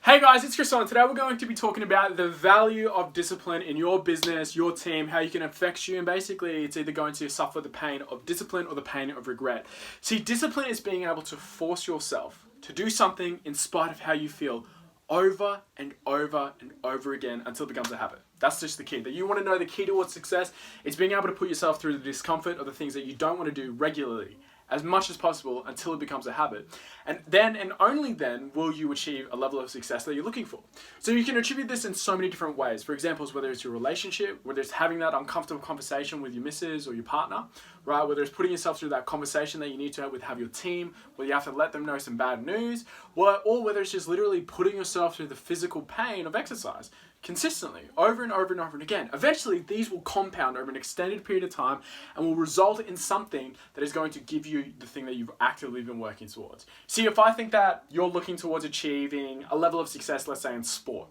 Hey guys, it's Chris on. Today we're going to be talking about the value of discipline in your business, your team, how you can affect you, and basically it's either going to suffer the pain of discipline or the pain of regret. See, discipline is being able to force yourself to do something in spite of how you feel over and over and over again until it becomes a habit. That's just the key. That you want to know the key towards success is being able to put yourself through the discomfort of the things that you don't want to do regularly, as much as possible until it becomes a habit. And then and only then will you achieve a level of success that you're looking for. So you can attribute this in so many different ways. For example, whether it's your relationship, whether it's having that uncomfortable conversation with your missus or your partner, right? Whether it's putting yourself through that conversation that you need to have your team, whether you have to let them know some bad news, or whether it's just literally putting yourself through the physical pain of exercise consistently, over and over and over and again. Eventually, these will compound over an extended period of time and will result in something that is going to give you the thing that you've actively been working towards. See, if I think that you're looking towards achieving a level of success, let's say in sport,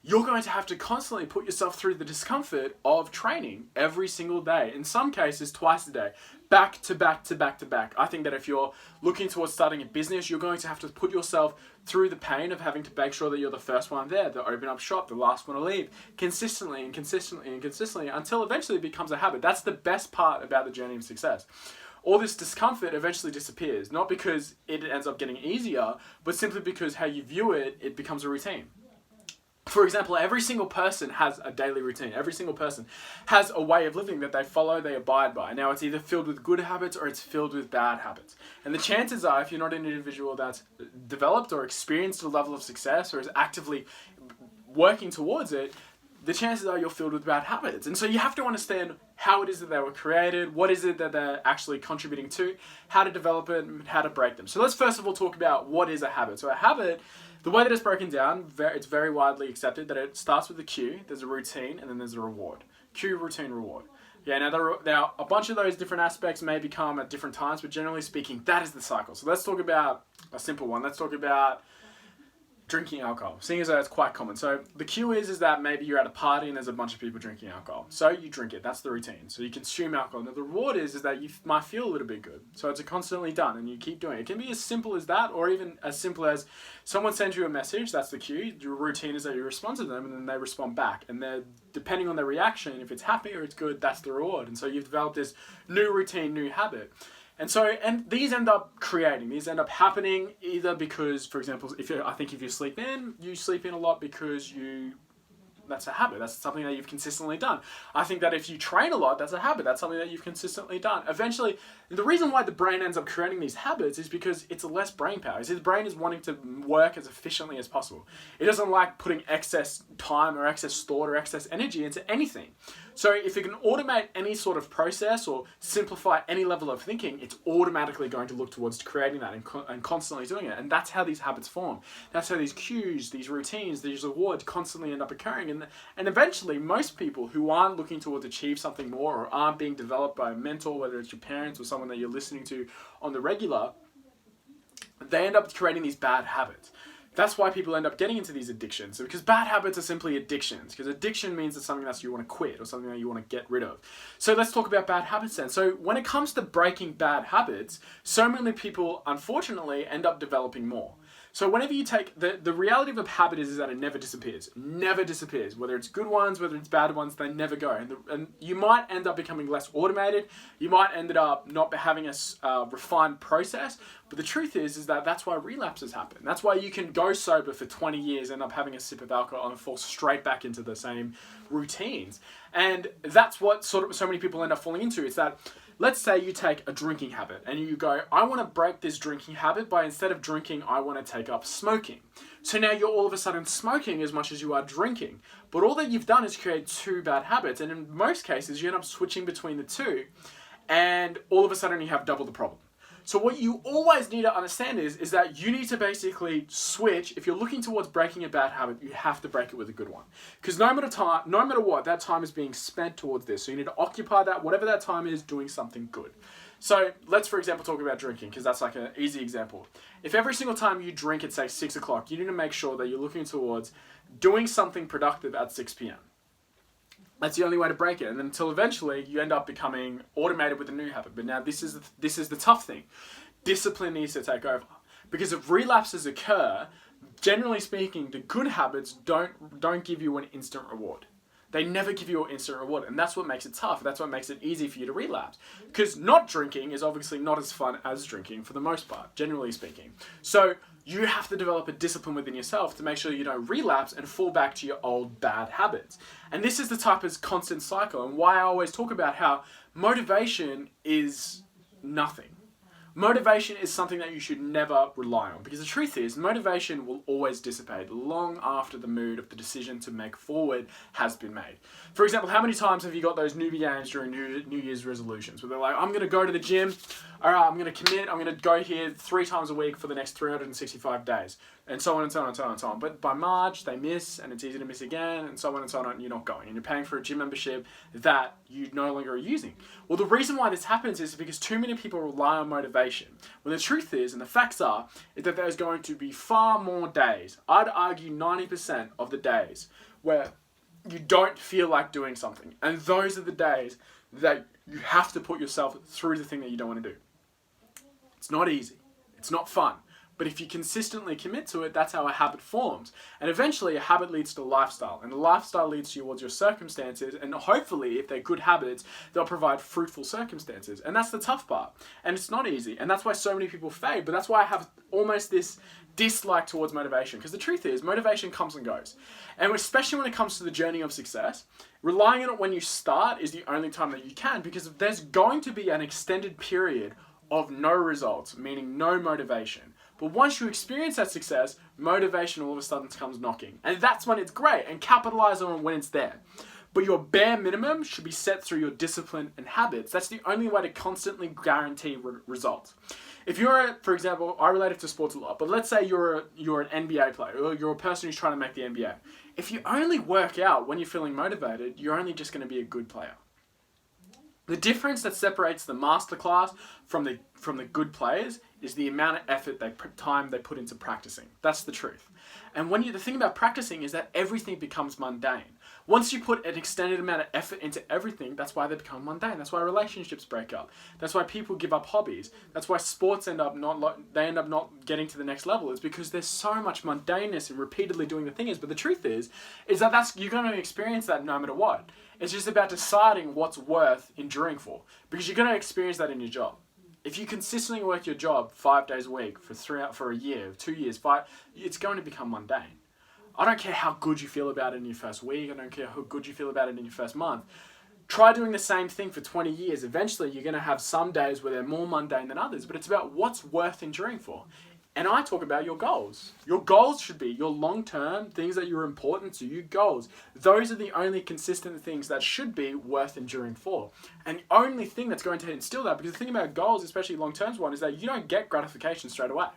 you're going to have to constantly put yourself through the discomfort of training every single day. In some cases, twice a day, back to back to back to back. I think that if you're looking towards starting a business, you're going to have to put yourself through the pain of having to make sure that you're the first one there, the open up shop, the last one to leave, consistently and consistently and consistently until eventually it becomes a habit. That's the best part about the journey of success. All this discomfort eventually disappears, not because it ends up getting easier, but simply because how you view it, it becomes a routine. For example, every single person has a daily routine. Every single person has a way of living that they follow, they abide by. Now, it's either filled with good habits or it's filled with bad habits. And the chances are, if you're not an individual that's developed or experienced a level of success or is actively working towards it, the chances are you're filled with bad habits. And so you have to understand how it is that they were created, what is it that they're actually contributing to, how to develop it, and how to break them. So let's first of all talk about what is a habit. So a habit, the way that it's broken down, it's very widely accepted that it starts with a cue, there's a routine, and then there's a reward. Cue, routine, reward. Yeah, now a bunch of those different aspects may become at different times, but generally speaking, that is the cycle. So let's talk about a simple one. Let's talk about drinking alcohol, seeing as though it's quite common. So the cue is that maybe you're at a party and there's a bunch of people drinking alcohol. So you drink it, that's the routine. So you consume alcohol. Now the reward is that you might feel a little bit good. So it's a constantly done and you keep doing it. It can be as simple as that or even as simple as someone sends you a message, that's the cue. Your routine is that you respond to them and then they respond back. And they're, depending on their reaction, if it's happy or it's good, that's the reward. And so you've developed this new routine, new habit. And these end up happening either because, for example, if you sleep in a lot because that's a habit. That's something that you've consistently done. I think that if you train a lot, that's a habit. That's something that you've consistently done. Eventually, the reason why the brain ends up creating these habits is because it's less brain power. See, the brain is wanting to work as efficiently as possible. It doesn't like putting excess time or excess thought or excess energy into anything. So if it can automate any sort of process or simplify any level of thinking, it's automatically going to look towards creating that and constantly doing it. And that's how these habits form. That's how these cues, these routines, these rewards constantly end up occurring. And eventually, most people who aren't looking towards achieve something more or aren't being developed by a mentor, whether it's your parents or someone that you're listening to on the regular, they end up creating these bad habits. That's why people end up getting into these addictions. Because bad habits are simply addictions. Because addiction means it's something that you want to quit or something that you want to get rid of. So let's talk about bad habits then. So when it comes to breaking bad habits, so many people, unfortunately, end up developing more. So whenever you take, the reality of a habit is that it never disappears. Never disappears. Whether it's good ones, whether it's bad ones, they never go. And you might end up becoming less automated. You might end up not having a refined process. But the truth is that that's why relapses happen. That's why you can go sober for 20 years, end up having a sip of alcohol and fall straight back into the same routines. And that's what so many people end up falling into. It's that, let's say you take a drinking habit and you go, I want to break this drinking habit by instead of drinking, I want to take up smoking. So now you're all of a sudden smoking as much as you are drinking. But all that you've done is create two bad habits. And in most cases, you end up switching between the two. And all of a sudden you have double the problem. So what you always need to understand is that you need to basically switch. If you're looking towards breaking a bad habit, you have to break it with a good one. Because no matter what, that time is being spent towards this. So you need to occupy that, whatever that time is, doing something good. So let's, for example, talk about drinking, because that's like an easy example. If every single time you drink at, say, 6 o'clock, you need to make sure that you're looking towards doing something productive at 6 p.m. That's the only way to break it. And then until eventually you end up becoming automated with a new habit. But now this is the tough thing. Discipline needs to take over. Because if relapses occur, generally speaking, the good habits don't give you an instant reward. They never give you an instant reward, and that's what makes it tough. That's what makes it easy for you to relapse. Because not drinking is obviously not as fun as drinking for the most part, generally speaking. So you have to develop a discipline within yourself to make sure you don't relapse and fall back to your old bad habits. And this is the type of constant cycle, and why I always talk about how motivation is nothing. Motivation is something that you should never rely on, because the truth is motivation will always dissipate long after the mood of the decision to make forward has been made. For example, how many times have you got those newbie games during New Year's resolutions where they're like, I'm going to go to the gym, all right, I'm going to commit, I'm going to go here 3 times a week for the next 365 days, and so on and so on and so on and so on. But by March, they miss, and it's easy to miss again, and so on and so on, and you're not going. And you're paying for a gym membership that you no longer are using. Well, the reason why this happens is because too many people rely on motivation. When the truth is, and the facts are, is that there's going to be far more days, I'd argue 90% of the days, where you don't feel like doing something. And those are the days that you have to put yourself through the thing that you don't want to do. It's not easy. It's not fun. But if you consistently commit to it, that's how a habit forms. And eventually a habit leads to a lifestyle. And a lifestyle leads towards your circumstances. And hopefully, if they're good habits, they'll provide fruitful circumstances. And that's the tough part. And it's not easy. And that's why so many people fade. But that's why I have almost this dislike towards motivation. Because the truth is, motivation comes and goes. And especially when it comes to the journey of success, relying on it when you start is the only time that you can. Because there's going to be an extended period of no results, meaning no motivation. But once you experience that success, motivation all of a sudden comes knocking. And that's when it's great, and capitalize on it when it's there. But your bare minimum should be set through your discipline and habits. That's the only way to constantly guarantee results. If you're, for example, I relate it to sports a lot, but let's say you're an NBA player, or you're a person who's trying to make the NBA. If you only work out when you're feeling motivated, you're only just going to be a good player. The difference that separates the masterclass from the good players is the amount of effort time they put into practicing. That's the truth. And the thing about practicing is that everything becomes mundane. Once you put an extended amount of effort into everything, that's why they become mundane. That's why relationships break up. That's why people give up hobbies. That's why sports end up not getting to the next level. It's because there's so much mundaneness in repeatedly doing the thing is. But the truth is that you're going to experience that no matter what. It's just about deciding what's worth enduring for, because you're going to experience that in your job. If you consistently work your job 5 days a week for a year, 2 years, 5, it's going to become mundane. I don't care how good you feel about it in your first week. I don't care how good you feel about it in your first month. Try doing the same thing for 20 years. Eventually, you're going to have some days where they're more mundane than others, but it's about what's worth enduring for. And I talk about your goals. Your goals should be your long-term things that are important to you, goals. Those are the only consistent things that should be worth enduring for. And the only thing that's going to instill that, because the thing about goals, especially long-term one, is that you don't get gratification straight away.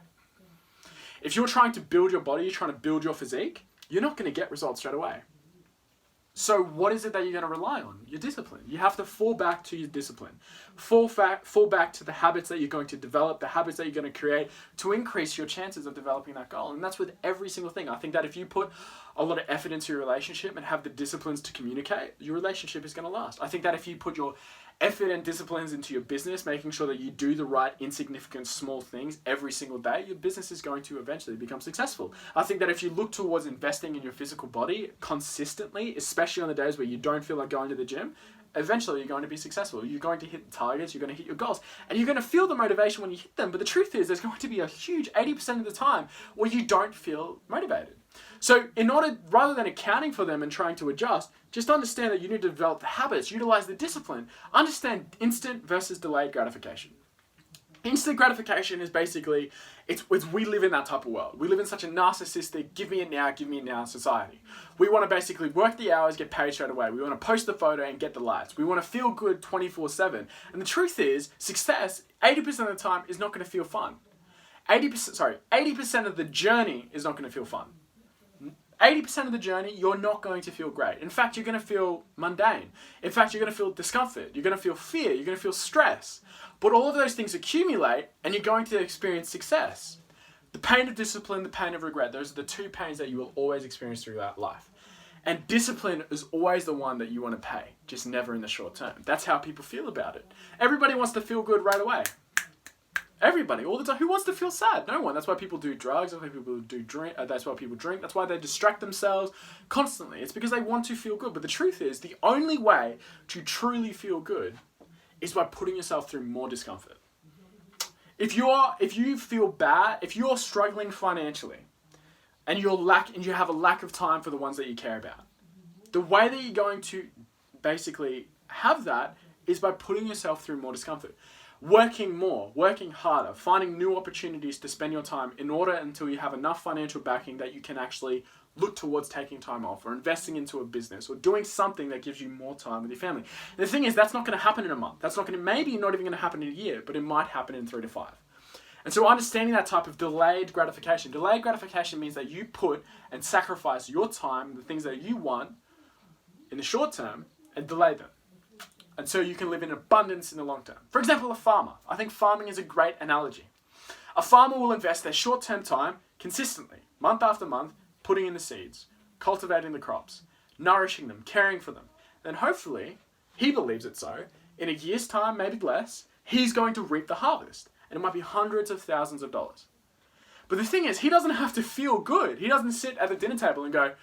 If you're trying to build your body, you're trying to build your physique, you're not going to get results straight away. So what is it that you're going to rely on? Your discipline. You have to fall back to your discipline. Fall back to the habits that you're going to develop, the habits that you're going to create to increase your chances of developing that goal. And that's with every single thing. I think that if you put a lot of effort into your relationship and have the disciplines to communicate, your relationship is going to last. I think that if you put your effort and disciplines into your business, making sure that you do the right insignificant small things every single day, your business is going to eventually become successful. I think that if you look towards investing in your physical body consistently, especially on the days where you don't feel like going to the gym, eventually you're going to be successful. You're going to hit the targets, you're going to hit your goals, and you're going to feel the motivation when you hit them. But the truth is there's going to be a huge 80% of the time where you don't feel motivated. So rather than accounting for them and trying to adjust, just understand that you need to develop the habits, utilize the discipline, understand instant versus delayed gratification. Instant gratification is basically, we live in that type of world. We live in such a narcissistic, give me it now society. We want to basically work the hours, get paid straight away. We want to post the photo and get the likes. We want to feel good 24/7. And the truth is, success, 80% of the time, is not going to feel fun. 80% of the journey is not going to feel fun. 80% of the journey, you're not going to feel great. In fact, you're going to feel mundane. In fact, you're going to feel discomfort. You're going to feel fear. You're going to feel stress. But all of those things accumulate and you're going to experience success. The pain of discipline, the pain of regret, those are the two pains that you will always experience throughout life. And discipline is always the one that you want to pay, just never in the short term. That's how people feel about it. Everybody wants to feel good right away. Everybody, all the time. Who wants to feel sad? No one. That's why people do drugs. That's why people do drink. That's why people drink. That's why they distract themselves constantly. It's because they want to feel good. But the truth is, the only way to truly feel good is by putting yourself through more discomfort. If you feel bad, if you're struggling financially, and you have a lack of time for the ones that you care about, the way that you're going to basically have that is by putting yourself through more discomfort. Working more, working harder, finding new opportunities to spend your time in order until you have enough financial backing that you can actually look towards taking time off or investing into a business or doing something that gives you more time with your family. And the thing is, that's not going to happen in a month. That's maybe not even going to happen in a year, but it might happen in 3 to 5. And so understanding that type of delayed gratification. Delayed gratification means that you put and sacrifice your time, the things that you want in the short term, and delay them. And so you can live in abundance in the long term. For example, a farmer. I think farming is a great analogy. A farmer will invest their short-term time consistently, month after month, putting in the seeds, cultivating the crops, nourishing them, caring for them. Then hopefully, he believes it so, in a year's time, maybe less, he's going to reap the harvest. And it might be hundreds of thousands of dollars. But the thing is, he doesn't have to feel good. He doesn't sit at the dinner table and go,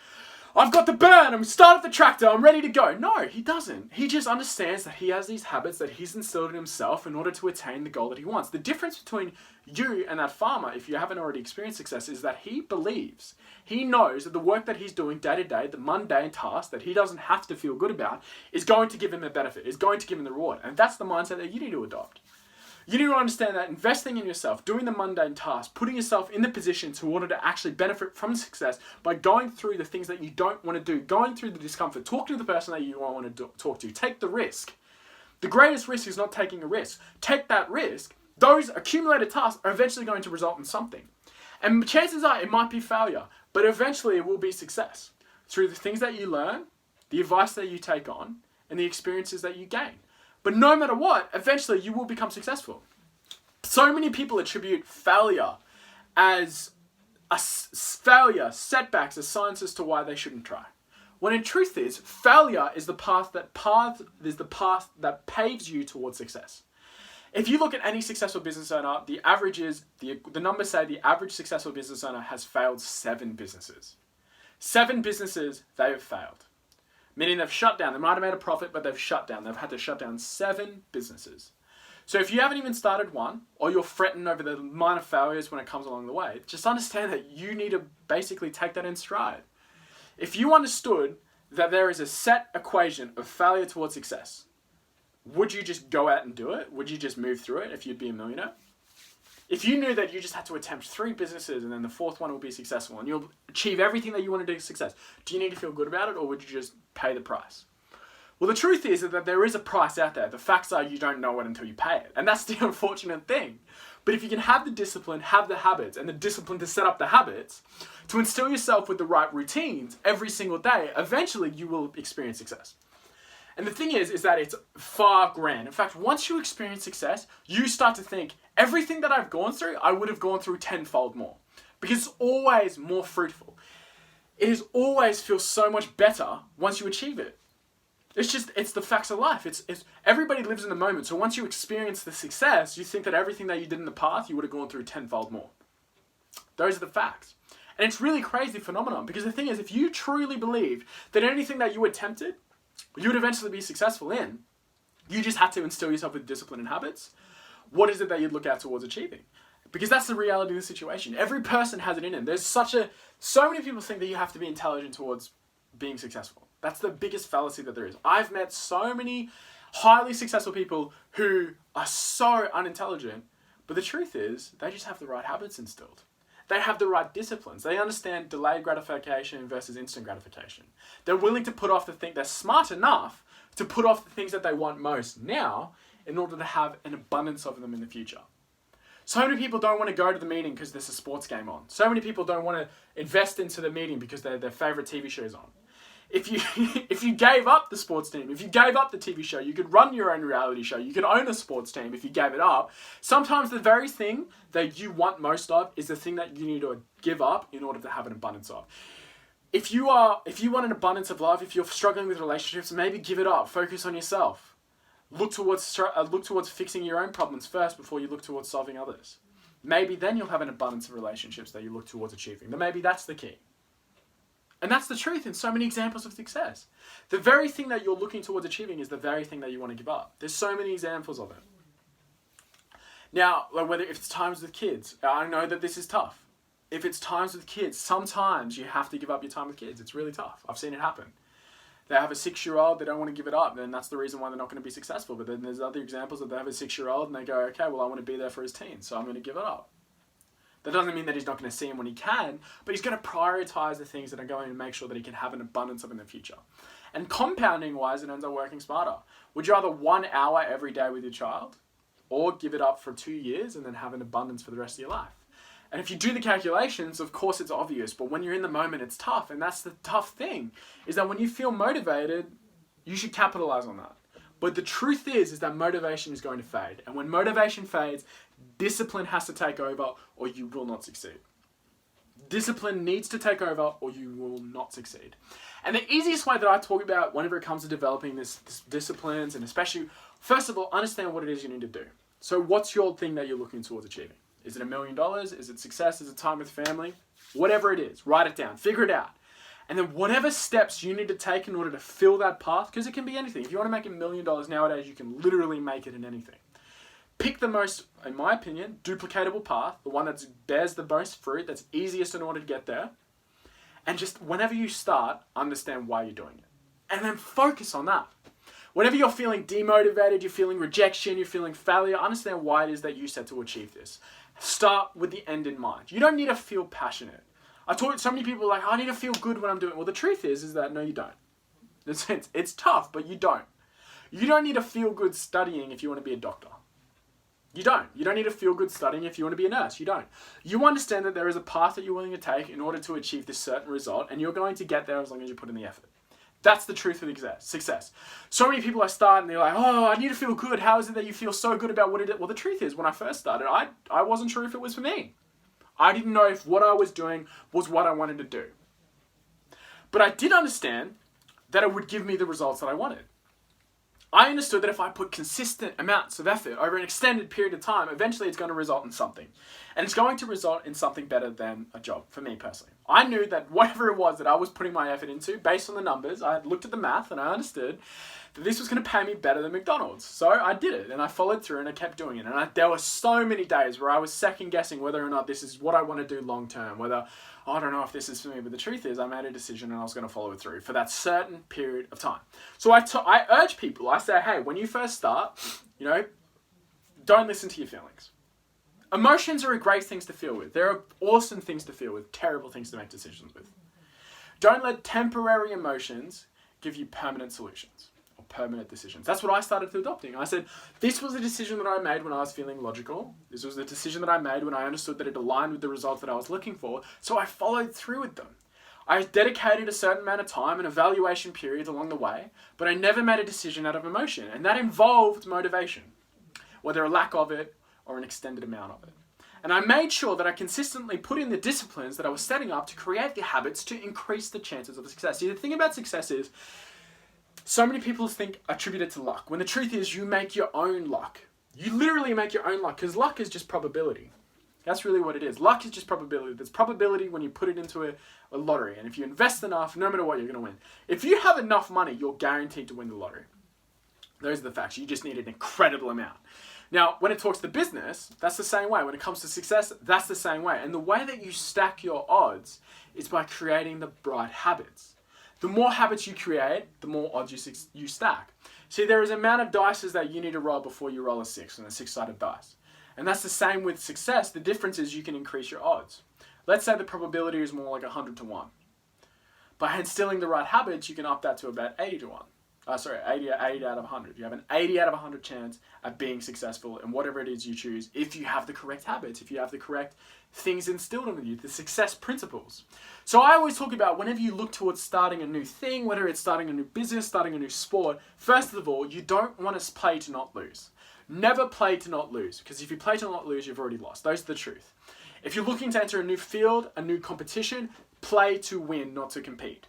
I've got the burn, I'm started the tractor, I'm ready to go. No, he doesn't. He just understands that he has these habits that he's instilled in himself in order to attain the goal that he wants. The difference between you and that farmer, if you haven't already experienced success, is that he believes, he knows that the work that he's doing day to day, the mundane task that he doesn't have to feel good about, is going to give him a benefit, is going to give him the reward. And that's the mindset that you need to adopt. You need to understand that investing in yourself, doing the mundane tasks, putting yourself in the position in order to actually benefit from success by going through the things that you don't want to do, going through the discomfort, talking to the person that you want to talk to, take the risk. The greatest risk is not taking a risk. Take that risk. Those accumulated tasks are eventually going to result in something. And chances are it might be failure, but eventually it will be success through the things that you learn, the advice that you take on, and the experiences that you gain. But no matter what, eventually you will become successful. So many people attribute failure as setbacks as signs as to why they shouldn't try. When in truth is, failure is the path that paves you towards success. If you look at any successful business owner, the numbers say the average successful business owner has failed 7 businesses. 7 businesses they have failed. Meaning they've shut down. They might have made a profit, but they've shut down. They've had to shut down 7 businesses. So if you haven't even started one, or you're fretting over the minor failures when it comes along the way, just understand that you need to basically take that in stride. If you understood that there is a set equation of failure towards success, would you just go out and do it? Would you just move through it if you'd be a millionaire? If you knew that you just had to attempt 3 businesses and then the 4th one will be successful and you'll achieve everything that you want to do success, do you need to feel good about it, or would you just pay the price? Well, the truth is that there is a price out there. The facts are you don't know it until you pay it. And that's the unfortunate thing. But if you can have the discipline, have the habits, and the discipline to set up the habits, to instill yourself with the right routines every single day, eventually you will experience success. And the thing is that it's far grand. In fact, once you experience success, you start to think, everything that I've gone through, I would have gone through 10-fold more. Because it's always more fruitful. It always feels so much better once you achieve it. It's the facts of life. It's everybody lives in the moment. So once you experience the success, you think that everything that you did in the past, you would have gone through 10-fold more. Those are the facts. And it's really crazy phenomenon, because the thing is, if you truly believed that anything that you attempted, you would eventually be successful in, you just had to instill yourself with discipline and habits. What is it that you'd look out towards achieving? Because that's the reality of the situation. Every person has it in them. So many people think that you have to be intelligent towards being successful. That's the biggest fallacy that there is. I've met so many highly successful people who are so unintelligent, but the truth is, they just have the right habits instilled. They have the right disciplines. They understand delayed gratification versus instant gratification. They're willing to put off they're smart enough to put off the things that they want most now in order to have an abundance of them in the future. So many people don't want to go to the meeting because there's a sports game on. So many people don't want to invest into the meeting because their favorite TV show is on. If you gave up the sports team, if you gave up the TV show, you could run your own reality show. You could own a sports team if you gave it up. Sometimes the very thing that you want most of is the thing that you need to give up in order to have an abundance of. If you want an abundance of love, if you're struggling with relationships, maybe give it up. Focus on yourself. Look towards fixing your own problems first before you look towards solving others. Maybe then you'll have an abundance of relationships that you look towards achieving. But maybe that's the key. And that's the truth in so many examples of success. The very thing that you're looking towards achieving is the very thing that you want to give up. There's so many examples of it. Now, like if it's times with kids, I know that this is tough. If it's times with kids, sometimes you have to give up your time with kids. It's really tough. I've seen it happen. They have a 6-year-old, they don't want to give it up, and that's the reason why they're not going to be successful. But then there's other examples that they have a 6-year-old and they go, okay, well, I want to be there for his teens, so I'm going to give it up. That doesn't mean that he's not going to see him when he can, but he's going to prioritize the things that are going to make sure that he can have an abundance of in the future. And compounding wise, it ends up working smarter. Would you rather 1 hour every day with your child, or give it up for 2 years and then have an abundance for the rest of your life? And if you do the calculations, of course it's obvious, but when you're in the moment, it's tough. And that's the tough thing, is that when you feel motivated, you should capitalize on that. But the truth is that motivation is going to fade. And when motivation fades, discipline has to take over or you will not succeed. Discipline needs to take over or you will not succeed. And the easiest way that I talk about whenever it comes to developing this disciplines, and especially, first of all, understand what it is you need to do. So what's your thing that you're looking towards achieving? Is it $1 million? Is it success? Is it time with family? Whatever it is, write it down, figure it out. And then whatever steps you need to take in order to fill that path, because it can be anything. If you want to make $1 million nowadays, you can literally make it in anything. Pick the most, in my opinion, duplicatable path, the one that bears the most fruit, that's easiest in order to get there. And just whenever you start, understand why you're doing it. And then focus on that. Whenever you're feeling demotivated, you're feeling rejection, you're feeling failure, understand why it is that you set to achieve this. Start with the end in mind. You don't need to feel passionate. I talk to so many people like, I need to feel good when I'm doing it. Well, the truth is that no, you don't. It's tough, but you don't. You don't need to feel good studying if you want to be a doctor. You don't. You don't need to feel good studying if you want to be a nurse. You don't. You understand that there is a path that you're willing to take in order to achieve this certain result, and you're going to get there as long as you put in the effort. That's the truth of success. So many people I start and they're like, oh, I need to feel good. How is it that you feel so good about what it is? Well, the truth is, when I first started, I wasn't sure if it was for me. I didn't know if what I was doing was what I wanted to do. But I did understand that it would give me the results that I wanted. I understood that if I put consistent amounts of effort over an extended period of time, eventually it's going to result in something. And it's going to result in something better than a job, for me personally. I knew that whatever it was that I was putting my effort into, based on the numbers, I had looked at the math and I understood that this was going to pay me better than McDonald's. So I did it and I followed through and I kept doing it. And there were so many days where I was second guessing whether or not this is what I want to do long term, whether, I don't know if this is for me, but the truth is I made a decision and I was going to follow it through for that certain period of time. So I urge people, I say, hey, when you first start, don't listen to your feelings. Emotions are great things to feel with. They're awesome things to feel with, terrible things to make decisions with. Don't let temporary emotions give you permanent solutions or permanent decisions. That's what I started adopting. I said, this was a decision that I made when I was feeling logical. This was the decision that I made when I understood that it aligned with the results that I was looking for. So I followed through with them. I dedicated a certain amount of time and evaluation periods along the way, but I never made a decision out of emotion. And that involved motivation, whether a lack of it or an extended amount of it. And I made sure that I consistently put in the disciplines that I was setting up to create the habits to increase the chances of success. See, the thing about success is, so many people attribute it to luck, when the truth is you make your own luck. You literally make your own luck, because luck is just probability. That's really what it is. Luck is just probability. There's probability when you put it into a lottery. And if you invest enough, no matter what, you're going to win. If you have enough money, you're guaranteed to win the lottery. Those are the facts. You just need an incredible amount. Now, when it talks to business, that's the same way. When it comes to success, that's the same way. And the way that you stack your odds is by creating the right habits. The more habits you create, the more odds you stack. See, there is an amount of dices that you need to roll before you roll a 6 on a 6-sided dice. And that's the same with success. The difference is you can increase your odds. Let's say the probability is more like 100 to 1. By instilling the right habits, you can up that to about 80 to 1. 80 out of 100. You have an 80 out of 100 chance at being successful in whatever it is you choose if you have the correct habits, if you have the correct things instilled in you, the success principles. So I always talk about whenever you look towards starting a new thing, whether it's starting a new business, starting a new sport, first of all, you don't want to play to not lose. Never play to not lose, because if you play to not lose, you've already lost. Those are the truth. If you're looking to enter a new field, a new competition, play to win, not to compete.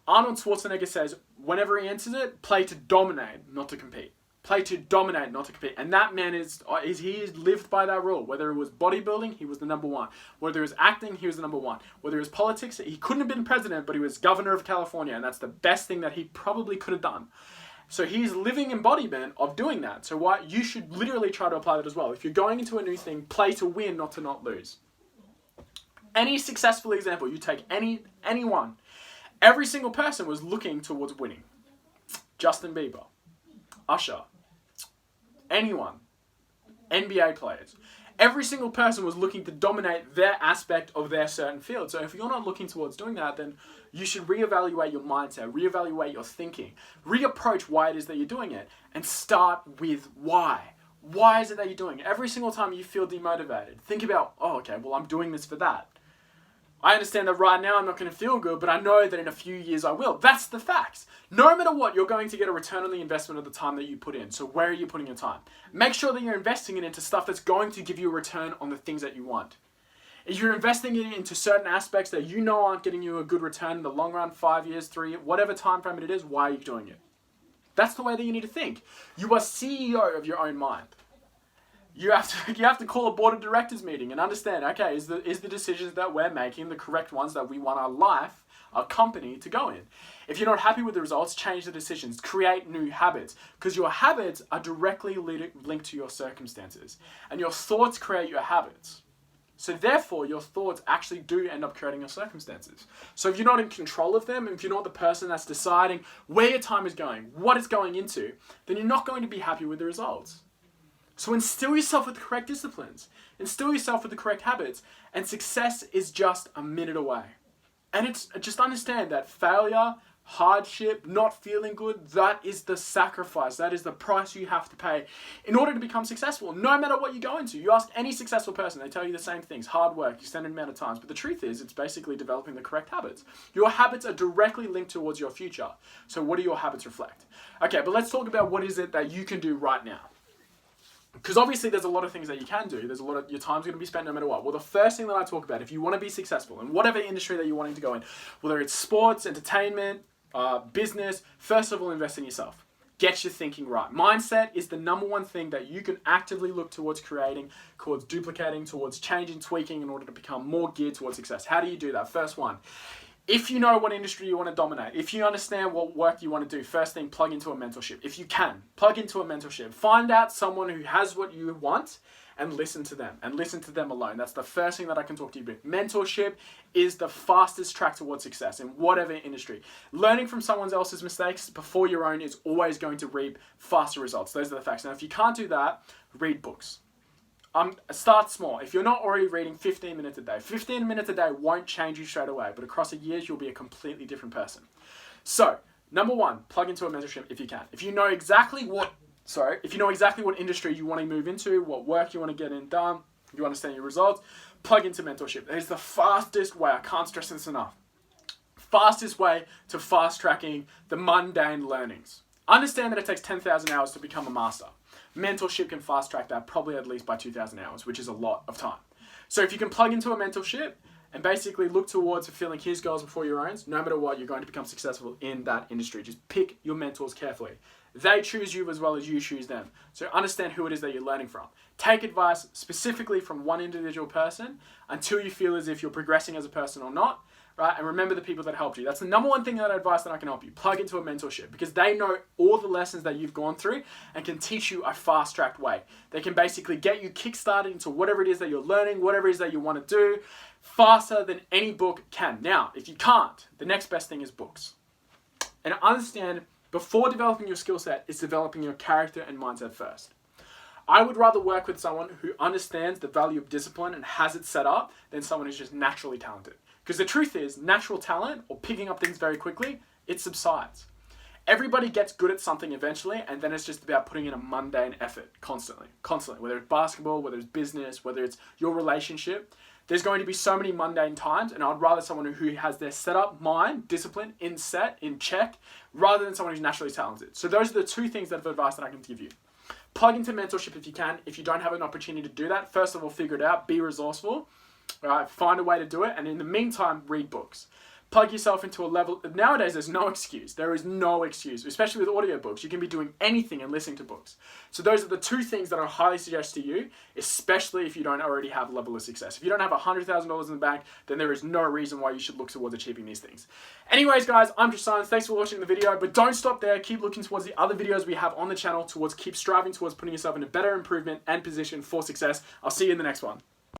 Arnold Schwarzenegger says, whenever he enters it, play to dominate, not to compete. Play to dominate, not to compete. And that man he lived by that rule. Whether it was bodybuilding, he was the number one. Whether it was acting, he was the number one. Whether it was politics, he couldn't have been president, but he was governor of California, and that's the best thing that he probably could have done. So he's living embodiment of doing that. So why you should literally try to apply that as well. If you're going into a new thing, play to win, not to not lose. Any successful example, you take anyone, every single person was looking towards winning. Justin Bieber, Usher, anyone, NBA players. Every single person was looking to dominate their aspect of their certain field. So if you're not looking towards doing that, then you should reevaluate your mindset, reevaluate your thinking, reapproach why it is that you're doing it, and start with why. Why is it that you're doing it? Every single time you feel demotivated, think about, oh, okay, well, I'm doing this for that. I understand that right now I'm not going to feel good, but I know that in a few years I will. That's the facts. No matter what, you're going to get a return on the investment of the time that you put in. So where are you putting your time? Make sure that you're investing it into stuff that's going to give you a return on the things that you want. If you're investing it into certain aspects that you know aren't getting you a good return in the long run, 5 years, 3 years, whatever time frame it is, why are you doing it? That's the way that you need to think. You are CEO of your own mind. You have to call a board of directors meeting and understand, okay, is the decisions that we're making the correct ones that we want our life, our company to go in? If you're not happy with the results, change the decisions, create new habits, because your habits are directly linked to your circumstances, and your thoughts create your habits. So therefore, your thoughts actually do end up creating your circumstances. So if you're not in control of them, and if you're not the person that's deciding where your time is going, what it's going into, then you're not going to be happy with the results. So instill yourself with the correct disciplines, instill yourself with the correct habits, and success is just a minute away. And it's just understand that failure, hardship, not feeling good, that is the sacrifice, that is the price you have to pay in order to become successful, no matter what you go into. You ask any successful person, they tell you the same things: hard work, extended amount of times. But the truth is, it's basically developing the correct habits. Your habits are directly linked towards your future. So what do your habits reflect? Okay, but let's talk about what is it that you can do right now. Because obviously there's a lot of things that you can do. There's a lot of, your time's going to be spent no matter what. Well, the first thing that I talk about, if you want to be successful in whatever industry that you're wanting to go in, whether it's sports, entertainment, business, first of all, invest in yourself. Get your thinking right. Mindset is the number one thing that you can actively look towards creating, towards duplicating, towards changing, tweaking in order to become more geared towards success. How do you do that? First one, if you know what industry you want to dominate, if you understand what work you want to do, first thing, plug into a mentorship. If you can, plug into a mentorship. Find out someone who has what you want and listen to them, and listen to them alone. That's the first thing that I can talk to you about. Mentorship is the fastest track towards success in whatever industry. Learning from someone else's mistakes before your own is always going to reap faster results. Those are the facts. Now, if you can't do that, read books. Start small. If you're not already reading 15 minutes a day, 15 minutes a day won't change you straight away, but across a year, you'll be a completely different person. So, number one, plug into a mentorship if you can. If you know exactly what industry you want to move into, what work you want to get in done, you understand your results, plug into mentorship. It is the fastest way, I can't stress this enough, fastest way to fast tracking the mundane learnings. Understand that it takes 10,000 hours to become a master. Mentorship can fast track that probably at least by 2,000 hours, which is a lot of time. So if you can plug into a mentorship and basically look towards fulfilling his goals before your own, no matter what, you're going to become successful in that industry. Just pick your mentors carefully. They choose you as well as you choose them. So understand who it is that you're learning from. Take advice specifically from one individual person until you feel as if you're progressing as a person or not. Right? And remember the people that helped you. That's the number one thing that advice that I can help you. Plug into a mentorship, because they know all the lessons that you've gone through and can teach you a fast-tracked way. They can basically get you kick-started into whatever it is that you're learning, whatever it is that you want to do, faster than any book can. Now, if you can't, the next best thing is books. And understand, before developing your skill set, it's developing your character and mindset first. I would rather work with someone who understands the value of discipline and has it set up than someone who's just naturally talented. Because the truth is, natural talent, or picking up things very quickly, it subsides. Everybody gets good at something eventually, and then it's just about putting in a mundane effort constantly. Whether it's basketball, whether it's business, whether it's your relationship, there's going to be so many mundane times, and I'd rather someone who has their setup, mind, discipline, in check, rather than someone who's naturally talented. So those are the two things of advice that I can give you. Plug into mentorship if you can. If you don't have an opportunity to do that, first of all, figure it out. Be resourceful. Right, find a way to do it, and in the meantime, read books. plug yourself into a level. Nowadays, there's no excuse. There is no excuse, especially with audiobooks. You can be doing anything and listening to books. So those are the two things that I highly suggest to you, especially if you don't already have a level of success. If you don't have $100,000 in the bank, then there is no reason why you should look towards achieving these things. Anyways, guys, I'm Josh Silence. Thanks for watching the video, but don't stop there. Keep looking towards the other videos we have on the channel, keep striving towards putting yourself in a better improvement and position for success. I'll see you in the next one.